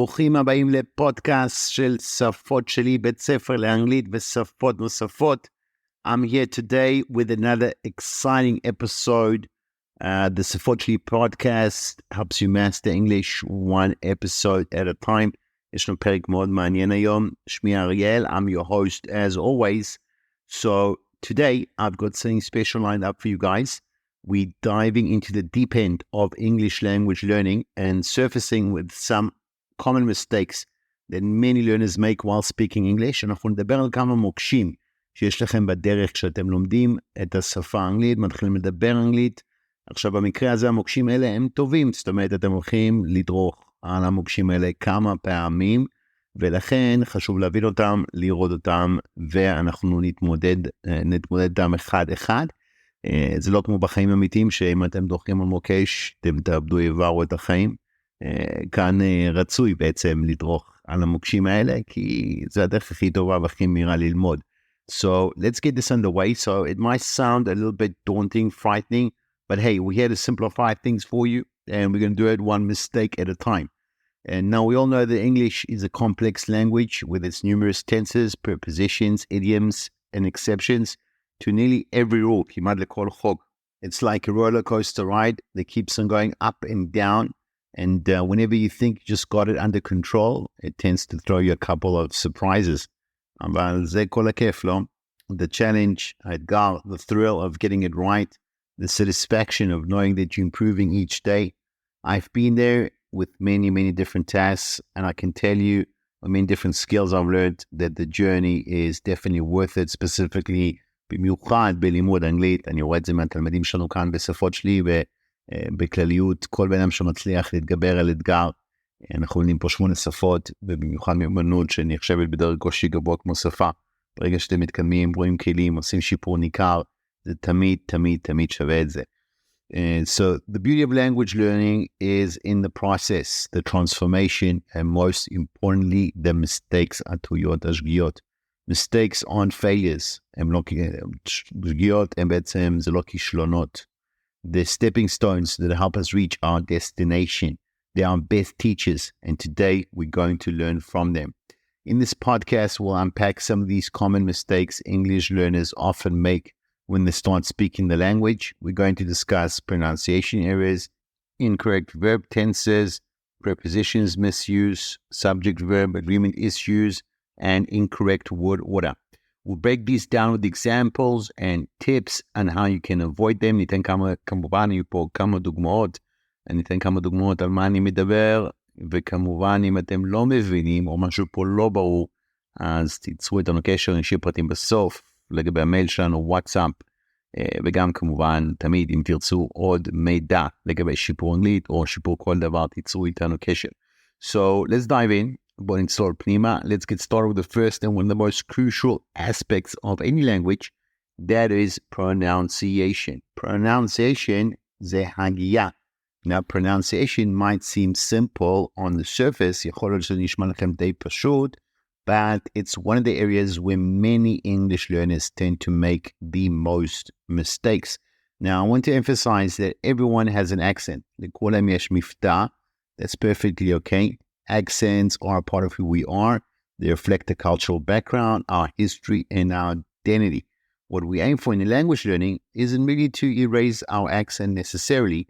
ברוכים הבאים לפודקאסט של שפות-שלי, בית ספר לאנגלית ושפות נוספות. I'm here today with another exciting episode. The שפות-שלי podcast helps you master English one episode at a time. יש לנו פרק מאוד מעניין היום. שמי אריאל, I'm your host as always. So today I've got something special lined up for you guys. We're diving into the deep end of English language learning and surfacing with some common mistakes that many learners make while speaking English. אנחנו נדבר על כמה מוקשים שיש לכם בדרך כשאתם לומדים את השפה האנגלית, מתחילים לדבר אנגלית. עכשיו במקרה הזה המוקשים האלה הם טובים, זאת אומרת אתם הולכים לדרוך על המוקשים האלה כמה פעמים, ולכן חשוב להבין אותם, לראות אותם, ואנחנו נתמודד איתם אחד אחד. זה לא כמו בחיים אמיתיים, שאם אתם דורכים על מוקש, אתם תאבדו איבר את החיים. כאן רצוי בעצם לדרוך על המוקשים האלה, כי זה הדרך הכי טובה והכי מהירה ללמוד. So let's get this underway. So it might sound a little bit daunting, frightening, but hey, we're here to simplify things for you, and we're going to do it one mistake at a time. And now we all know that English is a complex language with its numerous tenses, prepositions, idioms, and exceptions to nearly every rule. כמעט לכל חוק. It's like a roller coaster ride that keeps on going up and down. And whenever you think you just got it under control, it tends to throw you a couple of surprises. אבל זה כל הכיף, לא? The challenge, האתגר, the thrill of getting it right, the satisfaction of knowing that you're improving each day. I've been there with many, many different tasks, and I can tell you, different skills I've learned, that the journey is definitely worth it, specifically במיוחד בלימוד אנגלית. אני רואה את זה מהתלמידים שלנו כאן בשפות-שלי, בכלליות, כל בן אדם שמצליח להתגבר על אתגר, אנחנו לומדים פה 8 שפות, ובמיוחד מיומנות שנחשבת בדרג קושי גבוה כמו שפה. ברגע שאתם מתקדמים, רואים כלים, עושים שיפור ניכר, זה תמיד, תמיד, תמיד שווה את זה. So the beauty of language learning is in the process, the transformation, and most importantly, the mistakes, הטעויות, השגיאות. Mistakes aren't failures, הם לא שגיאות, הם בעצם זה לא כישלונות. They're stepping stones that help us reach our destination. They are our best teachers, and today we're going to learn from them. In this podcast, we'll unpack some of these common mistakes English learners often make when they start speaking the language. We're going to discuss pronunciation errors, incorrect verb tenses, prepositions misuse, subject-verb agreement issues, and incorrect word order. We'll break these down with examples and tips on how you can avoid them. ניתן כמובן יהיו פה כמה דוגמאות, אני אתן כמה דוגמאות על מה אני מדבר, וכמובן אם אתם לא מבינים או משהו פה לא ברור, אז תיצרו איתנו קשר, נשאיר פרטים בסוף, לגבי המייל שלנו, וואטסאפ, וגם כמובן תמיד אם תרצו עוד מידע לגבי שיפור אנגלית או שיפור כל דבר, תיצרו איתנו קשר. So let's dive in. בוא נצלול פנימה. Let's get started with the first and one of the most crucial aspects of any language, that is pronunciation. Pronunciation זה הגייה. Now pronunciation might seem simple on the surface, יכול להיות שזה נשמע לכם די פשוט, but it's one of the areas where many English learners tend to make the most mistakes. Now I want to emphasize that everyone has an accent. לכולם יש מבטא. That's perfectly okay. Accents are a part of who we are. They reflect the cultural background, our history, and our identity. What we aim for in the language learning isn't really to erase our accent necessarily,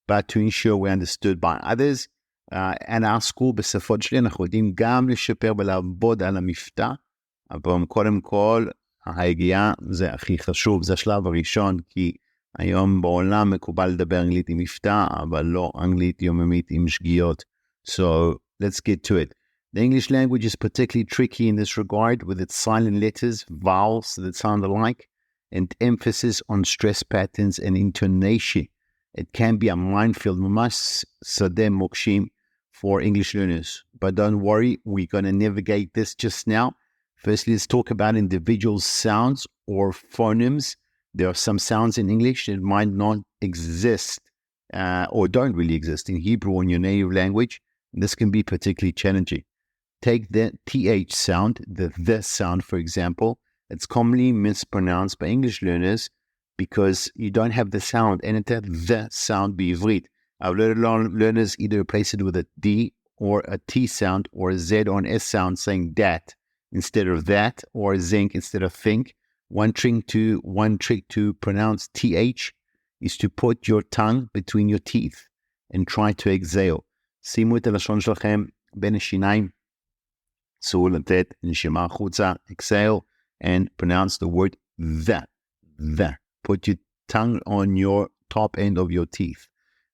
but to ensure we're understood by others. And our school, בשפות-שלי, אנחנו יודעים גם לשפר ולעבוד על המבטא, אבל קודם כל, ההגייה זה הכי חשוב, זה השלב הראשון, כי היום בעולם מקובל לדבר אנגלית עם מבטא, אבל לא אנגלית יוממית עם שגיאות. So let's get to it. The English language is particularly tricky in this regard, with its silent letters, vowels that sound alike, and emphasis on stress patterns and intonation. It can be a minefield, ממש שדה מוקשים, for English learners. But don't worry, we're going to navigate this just now. Firstly, let's talk about individual sounds or phonemes. There are some sounds in English that might not exist or don't really exist in Hebrew or in your native language. This can be particularly challenging. Take the TH sound, the sound, for example. It's commonly mispronounced by English learners because you don't have the sound, and it's the sound בעברית. Our learners either replace it with a D or a T sound or a Z or an S sound saying that instead of that, or zinc instead of think. One trick to pronounce TH is to put your tongue between your teeth and try to exhale. שימו את הלשון שלכם בין השיניים. צאו לתת נשימה החוצה, exhale, and pronounce the word the. Put your tongue on your top end of your teeth.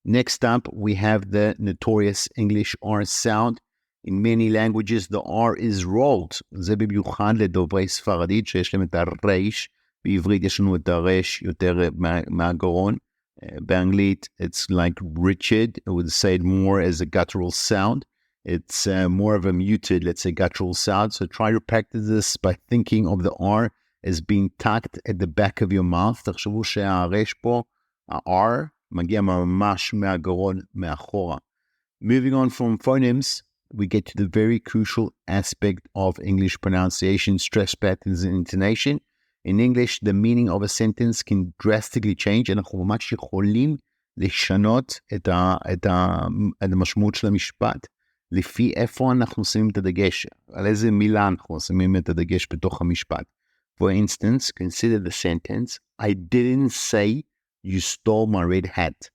Next up, we have the notorious English R sound. In many languages, the R is rolled. זה במיוחד לדוברי ספרדית, שיש להם את הרייש. בעברית יש לנו את הרייש יותר מהגרון. באנגלית, it's like Richard. I would say it more as a guttural sound. It's more of a muted, let's say, guttural sound. So try to practice this by thinking of the R as being tucked at the back of your mouth. תחשבו שהרייש פה, ה-R, מגיע ממש מהגרון מאחורה. Moving on from phonemes, we get to the very crucial aspect of English pronunciation, stress patterns and intonation. In English, the meaning of a sentence can drastically change. אנחנו ממש יכולים לשנות את המשמעות של המשפט. לפי איפה אנחנו שמים את הדגש, על איזה מילה אנחנו שמים את הדגש בתוך המשפט. For instance, consider the sentence, I didn't say you stole my red hat.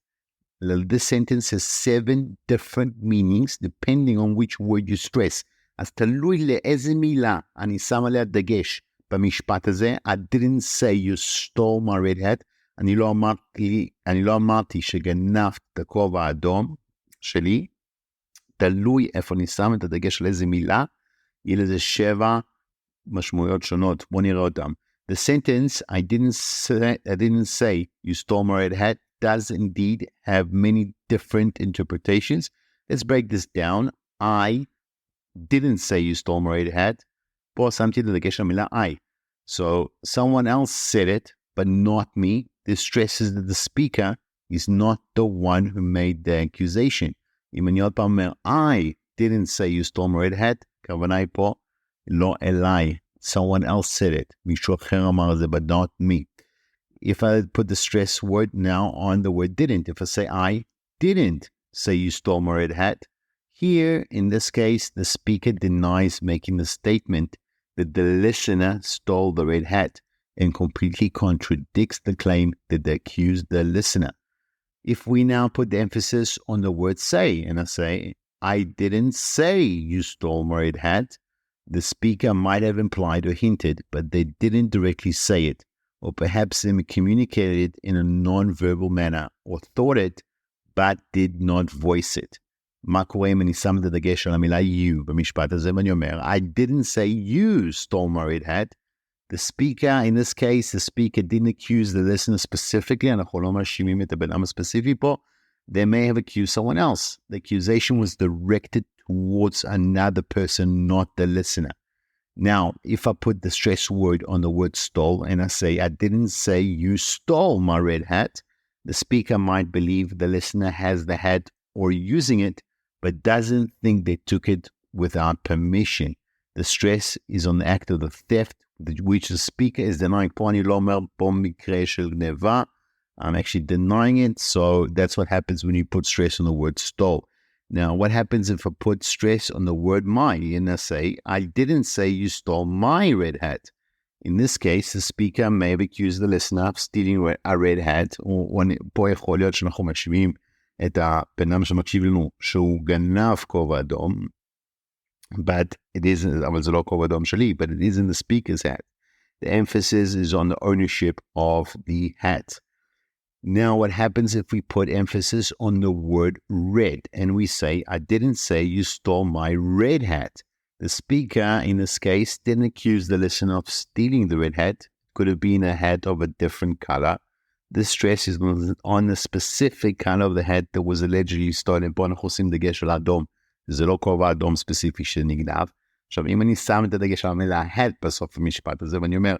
This sentence has 7 different meanings depending on which word you stress. אז תלוי לאיזה מילה אני שם עליה דגש במשפט הזה. I didn't say you stole my red hat. אני לא אמרתי שגנבת את הכובע האדום שלי. תלוי איפה אני שם את הדגש על איזה מילה. יהיה לזה 7 משמעויות שונות. בוא נראה אותם. The sentence, I didn't say you stole my red hat does indeed have many different interpretations. Let's break this down. I didn't say you stole my red hat. פה שמתי את הדגש על המילה I. So someone else said it, but not me. This stresses that the speaker is not the one who made the accusation. אם אני עוד פעם אומר, I didn't say you stole my red hat, כוונה היא פה, לא אליי. Someone else said it. מישהו אחר אמר זה, but not me. If I put the stress word now on the word didn't, if I say I didn't say you stole my red hat, here, in this case, the speaker denies making the statement that the listener stole the red hat and completely contradicts the claim that they accused the listener. If we now put the emphasis on the word say, and I say, I didn't say you stole my red hat, the speaker might have implied or hinted, but they didn't directly say it, or perhaps they communicated it in a non-verbal manner, or thought it, but did not voice it. מה קורה אם אני שם את הדגש על המילה you במשפט הזה, ואני אומר, I didn't say you stole my red hat. The speaker, in this case, the speaker didn't accuse the listener specifically, אנחנו לא מאשימים את הבן אדם הספציפי פה. They may have accused someone else. The accusation was directed towards another person, not the listener. Now, if I put the stress word on the word stole and I say, I didn't say you stole my red hat, the speaker might believe the listener has the hat or using it, but doesn't think they took it without permission. The stress is on the act of the theft, which the speaker is denying. פה אני לא אומר פה מקרה של גנבה. I'm actually denying it. So that's what happens when you put stress on the word stole. Now, what happens if I put stress on the word my and I say, I didn't say you stole my red hat. In this case, the speaker may have accused the listener of stealing a red hat, או פה יכול להיות שאנחנו משווים את הבן אדם שמקשיב לנו שהוא גנב כובע אדום, but it isn't, אבל זה לא כובע אדום שלי, but it is in the speaker's hat. The emphasis is on the ownership of the hat. Now, what happens if we put emphasis on the word red and we say, I didn't say you stole my red hat. The speaker, in this case, didn't accuse the listener of stealing the red hat. Could have been a hat of a different color. The stress is on the specific color of the hat that was allegedly stolen. פה אנחנו עושים דגש על האדום. זה לא כובע אדום ספציפי שנגנב. עכשיו, אם אני שם את הדגש על המילה hat בסוף המשפט הזה, ואני אומר,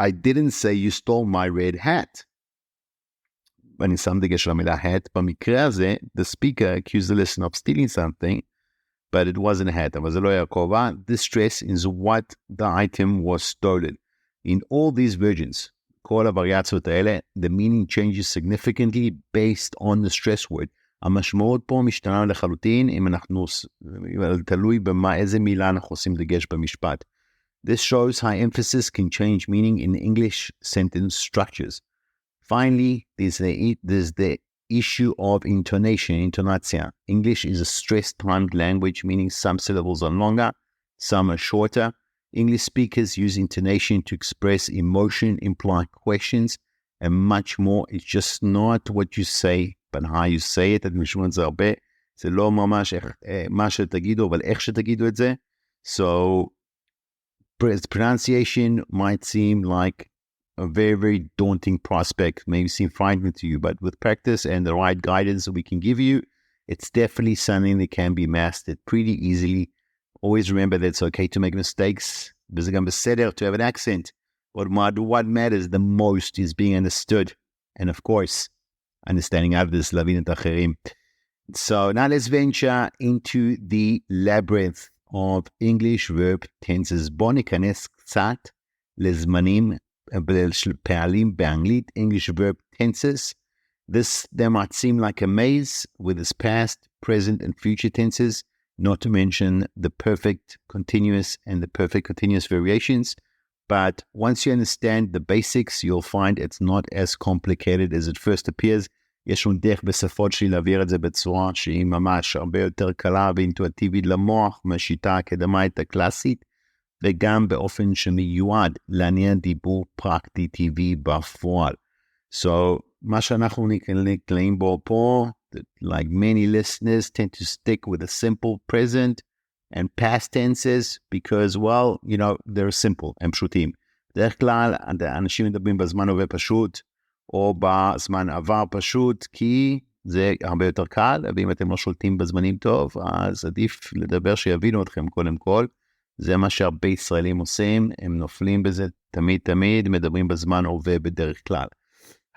I didn't say you stole my red hat. ואני שם דגש על המילה hat, במקרה הזה, the speaker accused the listener of stealing something, but it wasn't a hat. אבל זה לא היה כובע. The stress is what the item was stolen. In all these versions, כל הווריאציות האלה, the meaning changes significantly based on the stress word. המשמעות פה משתנה לחלוטין, אם אנחנו, תלוי איזה מילה אנחנו עושים דגש במשפט. This shows how emphasis can change meaning in English sentence structures. Finally, there's the issue of intonation, intonation. English is a stress-timed language, meaning some syllables are longer, some are shorter. English speakers use intonation to express emotion, imply questions, and much more. It's just not what you say, but how you say it. אתם משמעות זה הרבה. זה לא ממש מה שתגידו, אבל איך שתגידו את זה. So, pronunciation might seem like a very, very daunting prospect, maybe seem frightening to you, but with practice and the right guidance that we can give you, it's definitely something that can be mastered pretty easily. Always remember that it's okay to make mistakes. וזה גם בסדר to have an accent. What matters the most is being understood. And of course, understanding others, להבין את האחרים. So now let's venture into the labyrinth of English verb tenses. בוא ניכנס קצת לזמנים, פעלים באנגלית, English verb tenses. They might seem like a maze with its past, present, and future tenses, not to mention the perfect continuous and the perfect continuous variations. But once you understand the basics, you'll find it's not as complicated as it first appears. יש לנו דרך בשפות שלי להעביר את זה בצורה שהיא ממש הרבה יותר קלה ואינטואיטיבית למוח מהשיטה האקדמית הקלאסית, וגם באופן שמיועד לעניין דיבור פרקטי טבעי בפועל. So, מה שאנחנו נקלעים בו פה, like many listeners tend to stick with the simple present and past tenses because, well, you know, they're simple, הם פשוטים. בדרך כלל, אנשים מדברים בזמן הווה פשוט, או בזמן עבר פשוט, כי זה הרבה יותר קל, ואם אתם לא שולטים בזמנים טוב, אז עדיף לדבר שיבינו אתכם קודם כל. זה מה שהרבה ישראלים עושים, הם נופלים בזה תמיד, מדברים בזמן הווה בדרך כלל.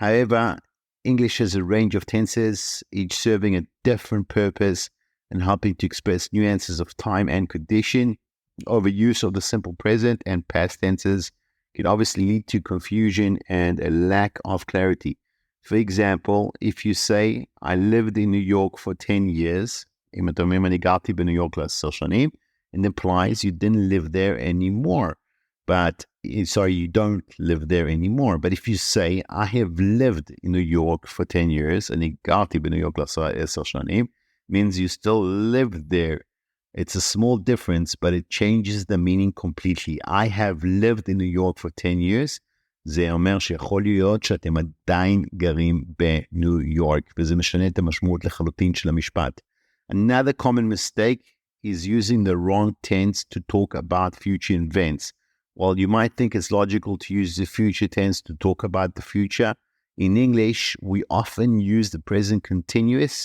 However, English has a range of tenses, each serving a different purpose and helping to express nuances of time and condition. Overuse of the simple present and past tenses can obviously lead to confusion and a lack of clarity. For example, if you say, I lived in New York for 10 years, אם אתם אומרים, אני גרתי בניו יורק ל10 שנים, it implies you didn't live there anymore. You don't live there anymore. But if you say, I have lived in New York for 10 years, אני גרתי בניו יורק ל10 שנים, means you still live there. It's a small difference, but it changes the meaning completely. I have lived in New York for 10 years. זה אומר שיכול להיות שאתם עדיין גרים בניו יורק, וזה משנה את המשמעות לחלוטין של המשפט. Another common mistake is using the wrong tense to talk about future events. While you might think it's logical to use the future tense to talk about the future, in English, we often use the present continuous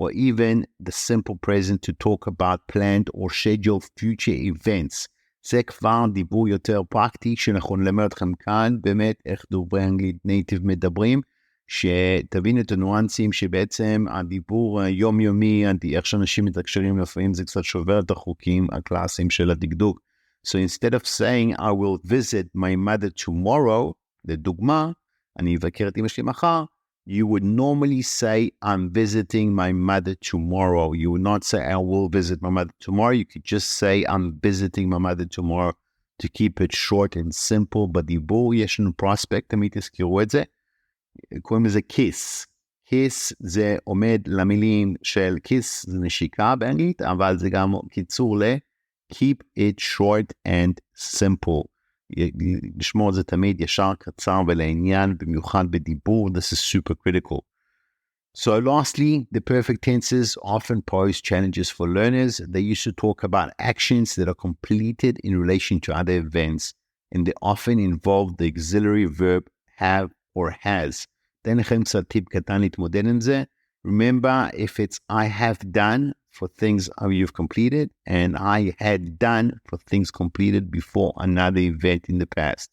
or even the simple present to talk about planned or scheduled future events. זה כבר דיבור יותר פרקטי שאנחנו נלמד אתכם כאן, באמת איך דוברי אנגלית נייטיב מדברים, שתבינו את הנואנסים שבעצם הדיבור היומיומי, איך שאנשים מתקשרים לפעמים זה קצת שובר את החוקים הקלאסיים של הדקדוק. So instead of saying I will visit my mother tomorrow, לדוגמה, אני אבקר את אמא שלי מחר, you would normally say, I'm visiting my mother tomorrow. You would not say, I will visit my mother tomorrow. You could just say, I'm visiting my mother tomorrow to keep it short and simple. בדיבור יש לנו פרוספקט, תמיד תזכירו את זה. קוראים לזה kiss. kiss זה עומד למילים של kiss, זה נשיקה באנגלית, אבל זה גם קיצור keep it short and simple. לשמור את זה תמיד ישר קצר ולעניין, במיוחד בדיבור. This is super critical. So lastly, the perfect tenses often pose challenges for learners. They used to talk about actions that are completed in relation to other events, and they often involve the auxiliary verb have or has. תן לכם קצת טיפ קטן להתמודד עם זה. Remember, if it's I have done for things you've completed, and I had done for things completed before another event in the past.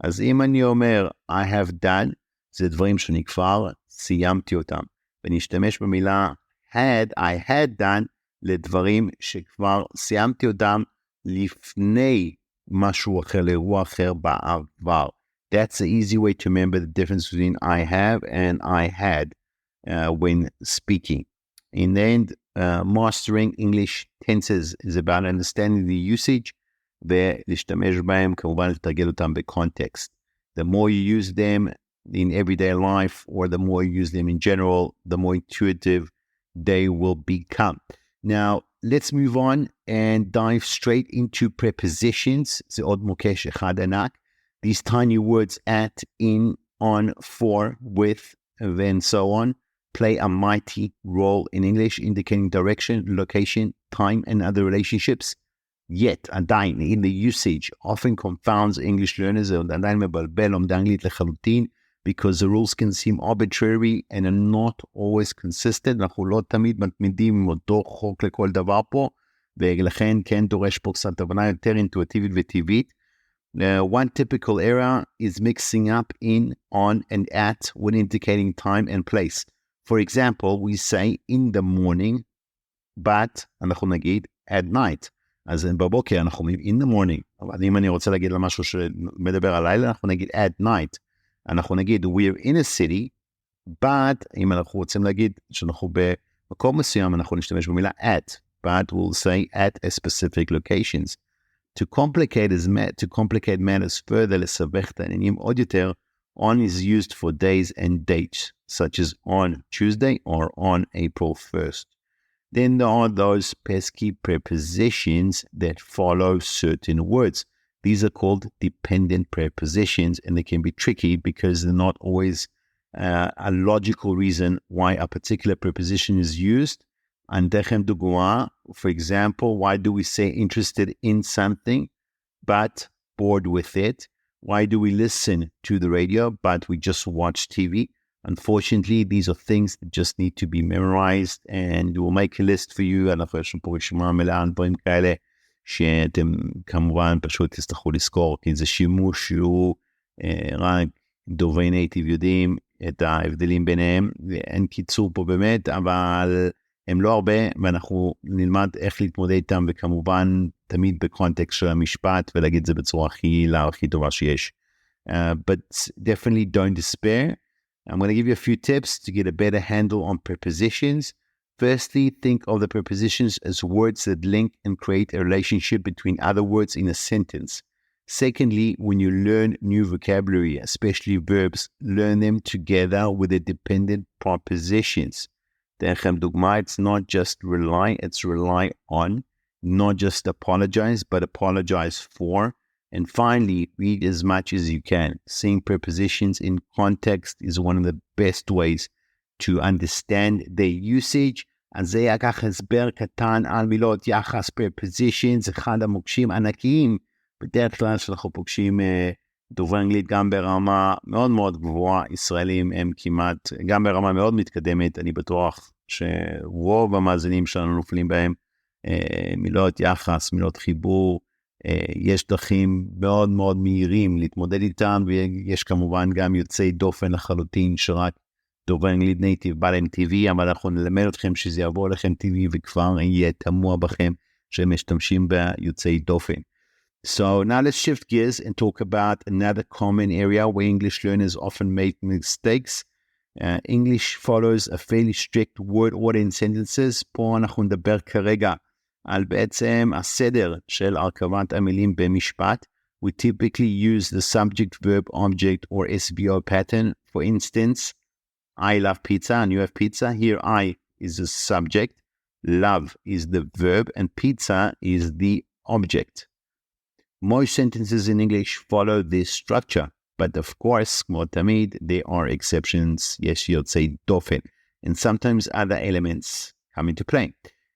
אז אם אני אומר, I have done, זה דברים שאני כבר סיימתי אותם. ואני אשתמש במילה had, I had done, לדברים שכבר סיימתי אותם לפני משהו אחר, לאירוע אחר בעבר. That's the easy way to remember the difference between I have and I had when speaking. In the end, mastering English tenses is about understanding the usage ולהשתמש בהם, כמובן לתרגל אותם בקונטקסט. The more you use them in everyday life, or the more you use them in general, the more intuitive they will become. Now, let's move on and dive straight into prepositions. זה עוד מוקש אחד ענק. These tiny words at, in, on, for, with, and so on play a mighty role in English, indicating direction, location, time, and other relationships. Yet, עדיין, in the usage, often confounds English learners, עדיין מבלבל לומדי אנגלית לחלוטין, because the rules can seem arbitrary and are not always consistent. אנחנו לא תמיד מתמידים עם אותו חוק לכל דבר פה, ולכן כן דורש פה קצת הבנה יותר אינטואיטיבית וטבעית. One typical error is mixing up in, on, and at when indicating time and place. For example, we say in the morning, but אנחנו נגיד at night. אז בבוקר אנחנו אומרים in the morning, אבל אם אני רוצה להגיד למשהו שמדבר על לילה, אנחנו נגיד at night. אנחנו נגיד we're in a city, but אם אנחנו רוצים להגיד שאנחנו במקום מסוים, אנחנו נשתמש במילה at, but we'll say at a specific locations. To complicate matters further, לסבך את העניינים עוד יותר, on is used for days and dates, such as on Tuesday or on April 1st. Then there are those pesky prepositions that follow certain words. These are called dependent prepositions, and they can be tricky because they're not always a logical reason why a particular preposition is used. And for example, why do we say interested in something but bored with it? Why do we listen to the radio but we just watch TV? Unfortunately, these are things that just need to be memorized, and we'll make a list for you. אנחנו יש פה רשימה מלאה דברים כאלה שאתם כמובן פשוט תצטרכו לזכור, כי זה שימוש שהוא רק דוברי נייטיב יודעים את ההבדלים ביניהם, ואין קיצור פה באמת, אבל הם לא הרבה, ואנחנו נלמד איך להתמודד איתם, וכמובן תמיד בקונטקסט של המשפט, ולהגיד את זה בצורה הכי טובה שיש. But definitely don't despair. I'm going to give you a few tips to get a better handle on prepositions. Firstly, think of the prepositions as words that link and create a relationship between other words in a sentence. Secondly, when you learn new vocabulary, especially verbs, learn them together with the dependent prepositions. It's not just rely, it's rely on. Not just apologize, but apologize for. And finally, read as much as you can. Seeing prepositions in context is one of the best ways to understand their usage. אז זה היה ככה הסבר קטן על מילות יחס prepositions, אחד המוקשים ענקיים. בדרך כלל שאנחנו פוגשים דוברי אנגלית גם ברמה מאוד מאוד גבוהה, ישראלים הם כמעט, גם ברמה מאוד מתקדמת, אני בטוח שרוב המאזינים שלנו נופלים בהם, מילות יחס, מילות חיבור, יש דרכים מאוד מאוד מהירים להתמודד איתם, ויש כמובן גם יוצאי דופן לחלוטין שרק דובר אנגלית נייטיב בא להם טבעי, אבל אנחנו נלמד אתכם שזה יעבור לכם טבעי וכבר יהיה תמוה בכם שהם משתמשים ביוצאי דופן. So now let's shift gears and talk about another common area where English learners often make mistakes. English follows a fairly strict word order in sentences. פה אנחנו נדבר כרגע על בעצם הסדר של הרכבת המילים במשפט. We typically use the subject, verb, object, or SVO pattern. For instance, I love pizza and you have pizza. Here I is the subject, love is the verb, and pizza is the object. Most sentences in English follow this structure, but of course, כמו תמיד, there are exceptions, יש יוצאי דופן, and sometimes other elements come into play.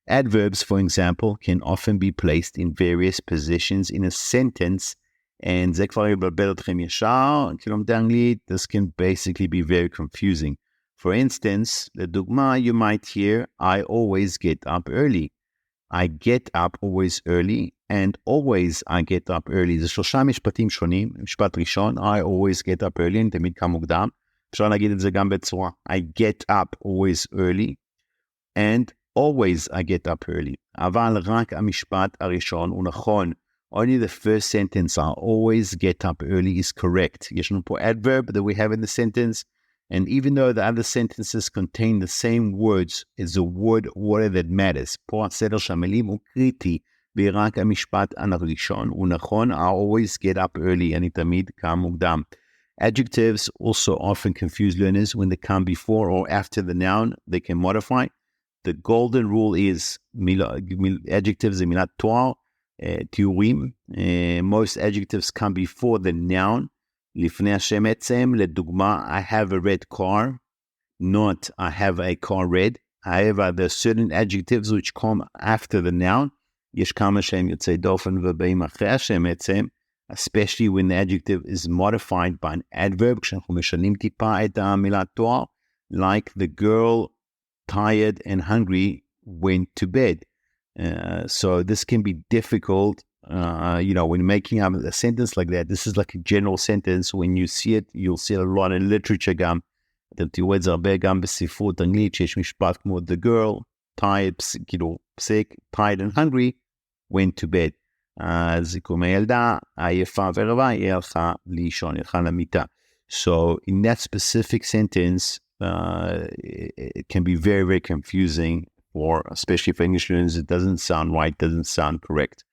Adverbs, for example, can often be placed in various positions in a sentence, and זה כבר יבלבל אתכם ישר, כלומר אנגלית, this can basically be very confusing. For instance, לדוגמה, you might hear, I always get up early. I get up always early, and always I get up early. זה שלושה משפטים שונים. משפט ראשון, I always get up early, אני תמיד קם מוקדם. אפשר להגיד את זה גם בצורה, I get up always early, and always I get up early. אבל רק המשפט הראשון הוא נכון. Only the first sentence, I always get up early, is correct. יש לנו פה adverb that we have in the sentence, And even though the other sentences contain the same words, it's the word order that matters. פה הסדר של המילים הוא קריטי, ורק המשפט הראשון הוא נכון. I always get up early, אני תמיד קם מוקדם. Adjectives also often confuse learners when they come before or after the noun. They can modify. The golden rule is adjectives זה מילת תואר, תיאורים. Most adjectives come before the noun. לפני השם עצם, לדוגמה, I have a red car, not I have a car red. However, there are certain adjectives which come after the noun. יש כמה שהם יוצאי דופן ובאים אחרי השם עצם, especially when the adjective is modified by an adverb, כשאנחנו משנים טיפה את המילת תואר, like the girl tired and hungry went to bed. So this can be difficult. When making up a sentence like that. This is like a general sentence. When you see it, you'll see it a lot in literature גם. אתם תראו את זה הרבה גם בספרות אנגלית, שיש משפט כמו the girl, tired, sick, tired and hungry, went to bed. אז כמו הילדה, עייפה ורעבה, היא הלכה לישון, היא הלכה למיטה. So in that specific sentence, it can be very, very confusing, especially for English learners. It doesn't sound right, doesn't sound correct.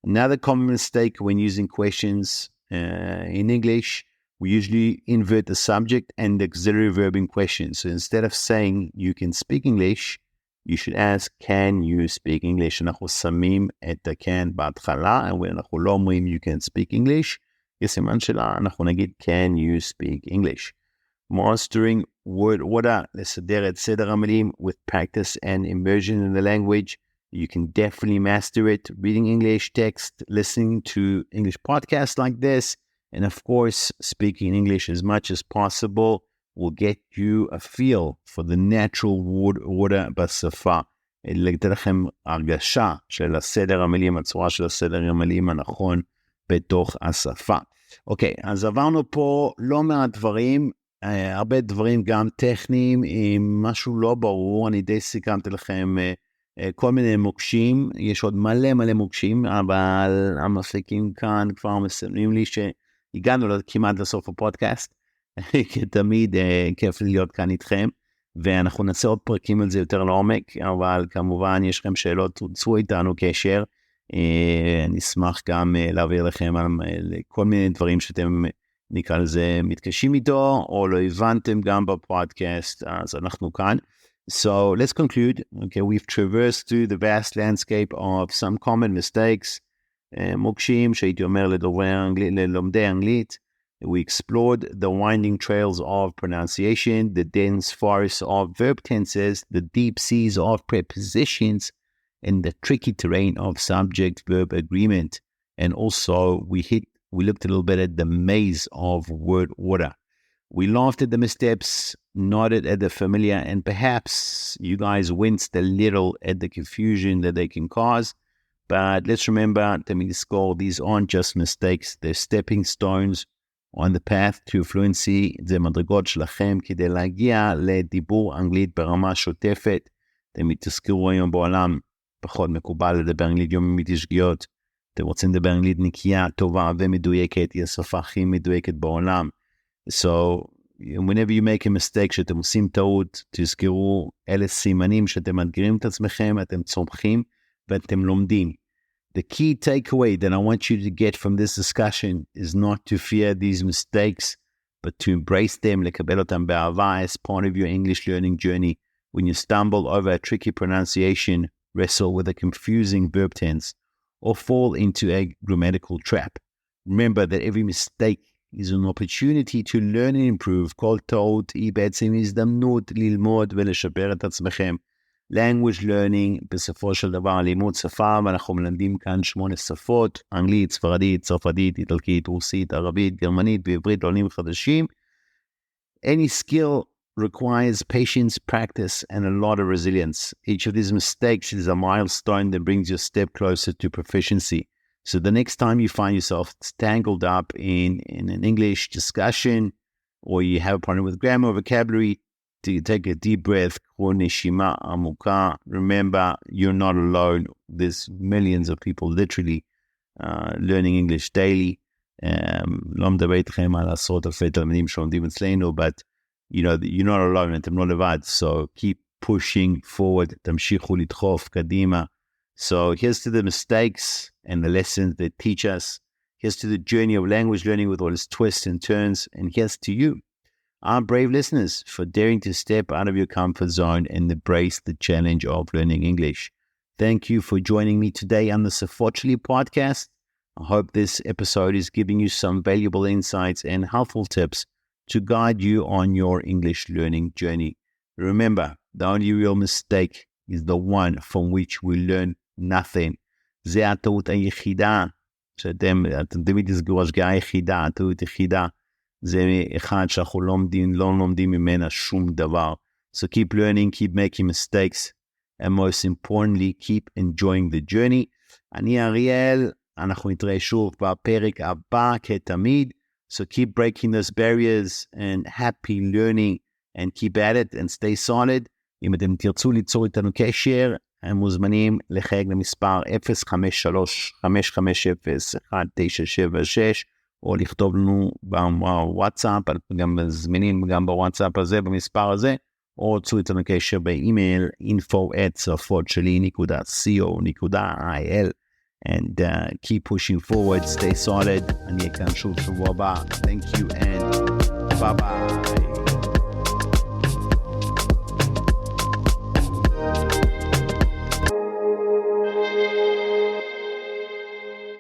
Another common mistake when using questions in English, we usually invert the subject and the auxiliary verb in questions. So instead of saying you can speak English, you should ask, can you speak English? אנחנו שמים את ה-can בהתחלה, ואנחנו לא אומרים you can speak English, כסימן שלה, אנחנו נגיד can you speak English. Mastering word order, לסדר את סדר המילים with practice and immersion in the language. You can definitely master it, reading English text, listening to English podcasts like this, and of course, speaking English as much as possible will get you a feel for the natural word order בשפה. לתת לכם הרגשה של הסדר המילים, הצורה של הסדר המילים הנכון בתוך השפה. אוקיי, אז עברנו פה לא מעט דברים, הרבה דברים גם טכניים, עם משהו לא ברור, אני די סיכמתי לכם כל מיני מוקשים, יש עוד מלא מוקשים, אבל המפיקים כאן כבר מסמנים לי שהגענו כמעט לסוף הפודקאסט, כי תמיד כיף להיות כאן איתכם, ואנחנו נעשה עוד פרקים על זה יותר לעומק, אבל כמובן יש לכם שאלות, תוצאו איתנו קשר, אני אשמח גם להעביר לכם על כל מיני דברים שאתם נקרא לזה מתקשים איתו, או לא הבנתם גם בפודקאסט, אז אנחנו כאן. So let's conclude. Okay, we've traversed through the vast landscape of some common mistakes. מוקשים, שהייתי אומר ללומדי אנגלית. We explored the winding trails of pronunciation, the dense forests of verb tenses, the deep seas of prepositions, and the tricky terrain of subject-verb agreement. And also we looked a little bit at the maze of word order. We laughed at the missteps, nodded at the familiar, and perhaps you guys winced a little at the confusion that they can cause. But let's remember, these aren't just mistakes, they're stepping stones on the path to fluency. זה מדרגות שלכם כדי להגיע לדיבור אנגלית ברמה שוטפת. אתם תזכרו היום בעולם, פחות מקובל לדבר אנגלית יומיומית יש שגיאות. אתם רוצים לדבר אנגלית נקייה, טובה ומדויקת, היא השפה הכי מדויקת בעולם. So, whenever you make a mistake, שאתם עושים טעות, תזכרו, אלה סימנים שאתם מאתגרים את עצמכם, אתם צומחים ואתם לומדים. The key takeaway that I want you to get from this discussion is not to fear these mistakes, but to embrace them, לקבל אותם באהבה as part of your English learning journey. When you stumble over a tricky pronunciation, wrestle with a confusing verb tense, or fall into a grammatical trap. Remember that every mistake is an opportunity to learn and improve. כל טעות היא בעצם הזדמנות ללמוד ולשפר את עצמכם. Language learning, בסופו של דבר לימוד שפה, ואנחנו מלמדים כאן 8 שפות, אנגלית, ספרדית, צרפתית, איטלקית, רוסית, ערבית, גרמנית, בעברית, לעולים חדשים. Any skill requires patience, practice, and a lot of resilience. Each of these mistakes is a milestone that brings you a step closer to proficiency. So the next time you find yourself tangled up in an English discussion, or you have a problem with grammar or vocabulary, to take a deep breath, נשימה עמוקה. Remember, you're not alone. There's millions of people literally learning English daily. לא מדבר איתכם על עשרות אלפי תלמידים שלומדים אצלנו, but you know, you're not alone, אתם לא לבד. So keep pushing forward, תמשיכו לדחוף קדימה. So here's to the mistakes and the lessons that teach us. Here's to the journey of language learning with all its twists and turns. And here's to you, our brave listeners, for daring to step out of your comfort zone and embrace the challenge of learning English. Thank you for joining me today on the Safot-Sheli podcast. I hope this episode is giving you some valuable insights and helpful tips to guide you on your English learning journey. Remember, the only real mistake is the one from which we learn nothing. זה הטעות היחידה, שאתם תמיד תסגרו השגאה היחידה, הטעות היחידה, זה אחד שאנחנו לא לומדים ממנה שום דבר. So keep learning, keep making mistakes, and most importantly, keep enjoying the journey. אני אריאל, אנחנו נתראה שוב בפרק הבא כתמיד. So keep breaking those barriers and happy learning and keep at it and stay solid. אם אתם תרצו ליצור איתנו קשר, הם מוזמנים לחייג למספר 053-550-1976 או לכתוב לנו בוואטסאפ, גם מזמינים גם בוואטסאפ הזה, במספר הזה, או צאו איתנו קשר באימייל info@safot-sheli.co.il and keep pushing forward, stay solid. אני אהיה כאן שוב שבוע הבא. Thank you and bye bye.